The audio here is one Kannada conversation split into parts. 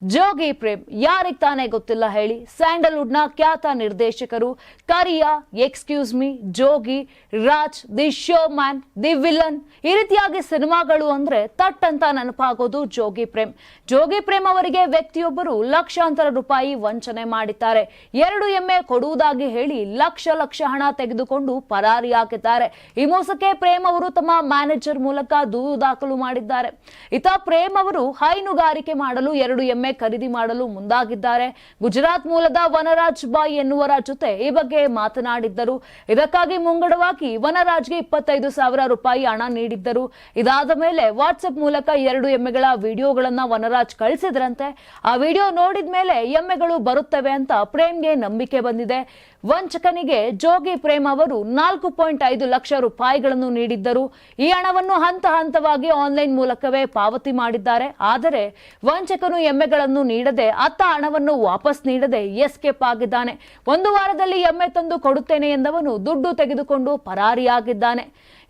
ಜೋಗಿ ಪ್ರೇಮ್ ಯಾರಿಗ್ ತಾನೇ ಗೊತ್ತಿಲ್ಲ ಹೇಳಿ. ಸ್ಯಾಂಡಲ್ವುಡ್ ನ ಖ್ಯಾತ ನಿರ್ದೇಶಕರು Kariya, excuse me, Jogi, Raj, the show man, the villain ಈ ರೀತಿಯಾಗಿ ಸಿನಿಮಾಗಳು ಅಂದ್ರೆ ತಟ್ ಅಂತ ನೆನಪಾಗೋದು ಜೋಗಿ ಪ್ರೇಮ್. ಜೋಗಿ ಪ್ರೇಮ್ ಅವರಿಗೆ ವ್ಯಕ್ತಿಯೊಬ್ಬರು ಲಕ್ಷಾಂತರ ರೂಪಾಯಿ ವಂಚನೆ ಮಾಡಿದ್ದಾರೆ. 2 ಎಮ್ಮೆ ಕೊಡುವುದಾಗಿ ಹೇಳಿ ಲಕ್ಷ ಹಣ ತೆಗೆದುಕೊಂಡು ಪರಾರಿಯಾಗಿದ್ದಾರೆ. ಈ ಮೋಸಕ್ಕೆ ಪ್ರೇಮ್ ಅವರು ತಮ್ಮ ಮ್ಯಾನೇಜರ್ ಮೂಲಕ ದೂರು ದಾಖಲು ಮಾಡಿದ್ದಾರೆ. ಇತ್ತ ಪ್ರೇಮ್ ಅವರು ಹೈನುಗಾರಿಕೆ ಮಾಡಲು 2 ಎಮ್ಮೆ ಖರೀದಿ ಮಾಡಲು ಮುಂದಾಗಿದ್ದಾರೆ. ಗುಜರಾತ್ ಮೂಲದ ವನರಾಜ್ ಬಾಯ್ ಎನ್ನುವರ ಜೊತೆ ಈ ಬಗ್ಗೆ ಮಾತನಾಡಿದ್ದರು. ಇದಕ್ಕಾಗಿ ಮುಂಗಡವಾಗಿ ವನರಾಜ್ಗೆ 25,000 ರೂಪಾಯಿ ಹಣ ನೀಡಿದ್ದರು. ಇದಾದ ಮೇಲೆ ವಾಟ್ಸ್ಆಪ್ ಮೂಲಕ 2 ಎಮ್ಮೆಗಳ ವಿಡಿಯೋಗಳನ್ನ ವನರಾಜ್ ಕಳಿಸಿದ್ರಂತೆ. ಆ ವಿಡಿಯೋ ನೋಡಿದ ಮೇಲೆ ಎಮ್ಮೆಗಳು ಬರುತ್ತವೆ ಅಂತ ಪ್ರೇಮ್ಗೆ ನಂಬಿಕೆ ಬಂದಿದೆ. ವಂಚಕನಿಗೆ ಜೋಗಿ ಪ್ರೇಮ್ ಅವರು 4.5 ಲಕ್ಷ ರೂಪಾಯಿಗಳನ್ನು ನೀಡಿದ್ದರು. ಈ ಹಣವನ್ನು ಹಂತ ಹಂತವಾಗಿ ಆನ್ಲೈನ್ ಮೂಲಕವೇ ಪಾವತಿ ಮಾಡಿದ್ದಾರೆ. ಆದರೆ ವಂಚಕನು ಎಮ್ಮೆಗಳನ್ನು ನೀಡದೆ ಅತ್ತ ಹಣವನ್ನು ವಾಪಸ್ ನೀಡದೆ ಎಸ್ಕೇಪ್ ಆಗಿದ್ದಾನೆ. 1 ವಾರದಲ್ಲಿ ಎಮ್ಮೆ ತಂದು ಕೊಡುತ್ತೇನೆ ಎಂದವನು ದುಡ್ಡು ತೆಗೆದುಕೊಂಡು ಪರಾರಿಯಾಗಿದ್ದಾನೆ.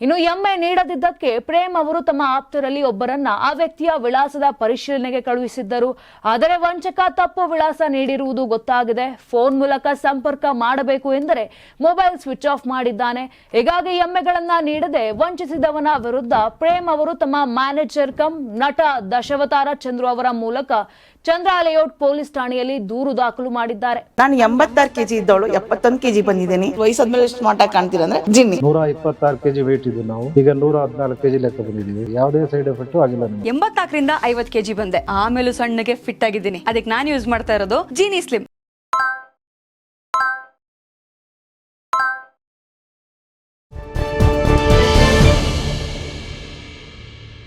ಇನ್ನು ಎಮ್ಮೆ ನೀಡದಿದ್ದಕ್ಕೆ ಪ್ರೇಮ್ ಅವರು ತಮ್ಮ ಆಪ್ತರಲ್ಲಿ ಒಬ್ಬರನ್ನ ಆ ವ್ಯಕ್ತಿಯ ವಿಳಾಸದ ಪರಿಶೀಲನೆಗೆ ಕಳುಹಿಸಿದ್ದರು. ಆದರೆ ವಂಚಕ ತಪ್ಪು ವಿಳಾಸ ನೀಡಿರುವುದು ಗೊತ್ತಾಗಿದೆ. ಫೋನ್ ಮೂಲಕ ಸಂಪರ್ಕ ಮಾಡಬೇಕು ಎಂದರೆ ಮೊಬೈಲ್ ಸ್ವಿಚ್ ಆಫ್ ಮಾಡಿದ್ದಾನೆ. ಹೀಗಾಗಿ ಎಮ್ಮೆಗಳನ್ನ ನೀಡದೆ ವಂಚಿಸಿದವನ ವಿರುದ್ಧ ಪ್ರೇಮ್ ಅವರು ತಮ್ಮ ಮ್ಯಾನೇಜರ್ ಕಮ್ ನಟ ದಶಾವತಾರ ಚಂದ್ರು ಅವರ ಮೂಲಕ ಚಂದ್ರ ಲೇಔಟ್ ಪೊಲೀಸ್ ಠಾಣೆಯಲ್ಲಿ ದೂರು ದಾಖಲು ಮಾಡಿದ್ದಾರೆ. ನಾನು 86 ಕೆಜಿ ಇದ್ದವಳು 71 ಕೆಜಿ ಬಂದಿದ್ದೀನಿ. ವಯಸ್ಸಾದ್ಮೇಲೆ ಸ್ಮಾರ್ಟ್ ಆಗಿ ಕಾಣ್ತೀರಾ ಅಂದ್ರೆ ಜಿನ್ನಿ. 126 ಕೆಜಿ ವೇಟ್ ಇದೆ. ನಾವು ಈಗ 114 ಕೆಜಿ ಲೆಕ್ಕ ಬಂದಿದ್ದೀವಿ. ಯಾವುದೇ ಸೈಡ್ ಎಫೆಕ್ಟ್ ಆಗಿಲ್ಲ. 84ರಿಂದ 50 ಕೆಜಿ ಬಂದೆ. ಆಮೇಲೆ ಸಣ್ಣಗೆ ಫಿಟ್ ಆಗಿದ್ದೀನಿ. ಅದಕ್ಕೆ ನಾನು ಯೂಸ್ ಮಾಡ್ತಾ ಇರೋದು ಜೀನಿ ಸ್ಲಿಮ್.